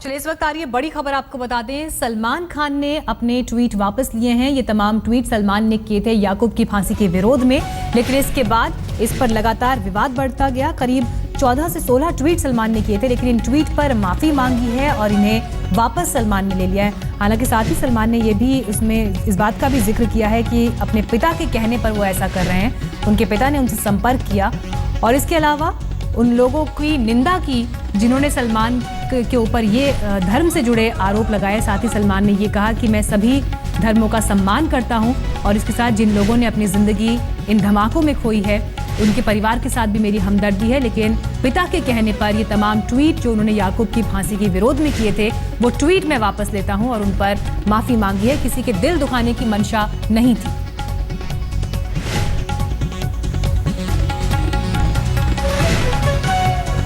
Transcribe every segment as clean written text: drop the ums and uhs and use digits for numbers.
चलिए इस वक्त आ रही है बड़ी खबर, आपको बता दें सलमान खान ने अपने ट्वीट वापस लिए हैं। ये तमाम ट्वीट सलमान ने किए थे याकूब की फांसी के विरोध में, लेकिन इसके बाद इस पर लगातार विवाद बढ़ता गया। करीब 14 से 16 ट्वीट सलमान ने किए थे, लेकिन इन ट्वीट पर माफी मांगी है और इन्हें वापस सलमान ने ले लिया है। हालांकि साथ ही सलमान ने ये भी इसमें इस बात का भी जिक्र किया है कि अपने पिता के कहने पर वो ऐसा कर रहे हैं। उनके पिता ने उनसे संपर्क किया और इसके अलावा उन लोगों की निंदा की जिन्होंने सलमान के ऊपर ये धर्म से जुड़े आरोप लगाए। साथ ही सलमान ने ये कहा कि मैं सभी धर्मों का सम्मान करता हूं और इसके साथ जिन लोगों ने अपनी जिंदगी इन धमाकों में खोई है उनके परिवार के साथ भी मेरी हमदर्दी है, लेकिन पिता के कहने पर ये तमाम ट्वीट जो उन्होंने याकूब की फांसी के विरोध में किए थे वो ट्वीट मैं वापस लेता हूं और उन पर माफी मांगी है। किसी के दिल दुखाने की मंशा नहीं थी।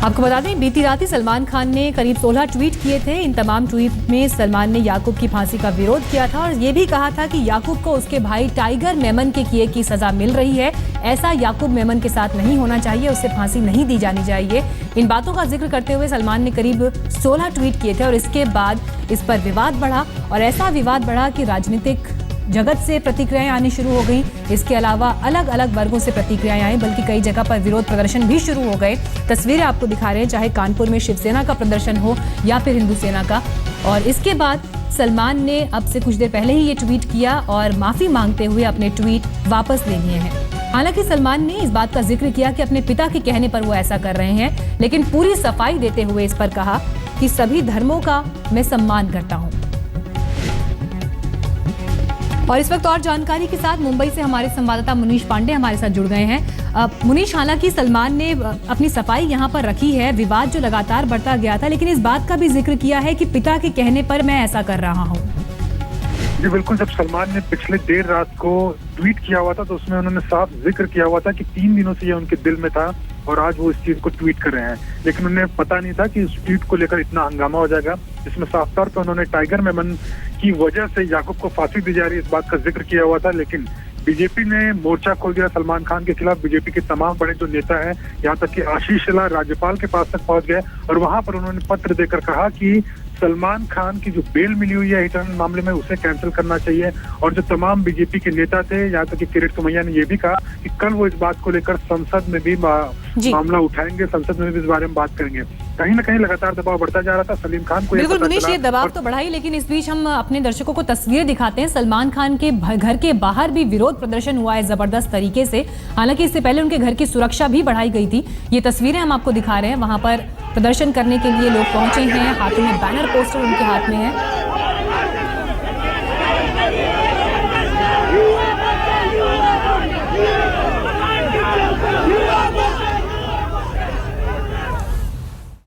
आपको बता दें बीती रात ही सलमान खान ने करीब 16 ट्वीट किए थे। इन तमाम ट्वीट में सलमान ने याकूब की फांसी का विरोध किया था और ये भी कहा था कि याकूब को उसके भाई टाइगर मेमन के किए की सजा मिल रही है। ऐसा याकूब मेमन के साथ नहीं होना चाहिए, उसे फांसी नहीं दी जानी चाहिए। इन बातों का जिक्र करते हुए सलमान ने करीब 16 ट्वीट किए थे और इसके बाद इस पर विवाद बढ़ा और ऐसा विवाद बढ़ा कि राजनीतिक जगत से प्रतिक्रियाएं आनी शुरू हो गई। इसके अलावा अलग अलग वर्गों से प्रतिक्रियाएं आई, बल्कि कई जगह पर विरोध प्रदर्शन भी शुरू हो गए। तस्वीरें आपको दिखा रहे हैं, चाहे कानपुर में शिवसेना का प्रदर्शन हो या फिर हिंदू सेना का। और इसके बाद सलमान ने अब से कुछ देर पहले ही ये ट्वीट किया और माफी मांगते हुए अपने ट्वीट वापस ले लिए हैं। हालांकि सलमान ने इस बात का जिक्र किया कि अपने पिता के कहने पर वो ऐसा कर रहे हैं, लेकिन पूरी सफाई देते हुए इस पर कहा कि सभी धर्मों का मैं सम्मान करता हूं। और इस वक्त और जानकारी के साथ मुंबई से हमारे संवाददाता मुनीश पांडे हमारे साथ जुड़ गए हैं। मुनीश, हालांकि सलमान ने अपनी सफाई यहां पर रखी है, विवाद जो लगातार बढ़ता गया था, लेकिन इस बात का भी जिक्र किया है कि पिता के कहने पर मैं ऐसा कर रहा हूं। जी बिल्कुल, जब सलमान ने पिछले देर रात को ट्वीट किया हुआ था तो उसमें उन्होंने साफ जिक्र किया हुआ था कि 3 दिनों से ये उनके दिल में था और आज वो इस चीज को ट्वीट कर रहे हैं, लेकिन उन्हें पता नहीं था कि इस ट्वीट को लेकर इतना हंगामा हो जाएगा। जिसमें साफ तौर पर उन्होंने टाइगर मेमन की वजह से याकूब को फांसी दी जा रही है इस बात का जिक्र किया हुआ था, लेकिन बीजेपी ने मोर्चा खोल दिया सलमान खान के खिलाफ। बीजेपी के तमाम बड़े जो नेता हैं, यहाँ तक कि आशीष शेलार राज्यपाल के पास तक पहुंच गए और वहां पर उन्होंने पत्र देकर कहा कि सलमान खान की जो बेल मिली हुई है हिटन मामले में उसे कैंसिल करना चाहिए। और जो तमाम बीजेपी के नेता थे, यहाँ तक कि किरीट सोमैया ने यह भी कहा कि कल वो इस बात को लेकर संसद में भी मामला उठाएंगे, संसद में भी इस बारे में बात करेंगे। कहीं ना कहीं लगातार दबाव बढ़ता जा रहा था सलीम खान को। बिल्कुल मुनीश, ये दबाव तो बढ़ा ही, लेकिन इस बीच हम अपने दर्शकों को तस्वीरें दिखाते हैं। सलमान खान के घर के बाहर भी विरोध प्रदर्शन हुआ है जबरदस्त तरीके से। हालांकि इससे पहले उनके घर की सुरक्षा भी बढ़ाई गई थी। ये तस्वीरें हम आपको दिखा रहे हैं, वहां पर प्रदर्शन करने के लिए लोग पहुंचे हैं, हाथों में बैनर पोस्टर उनके हाथ में है।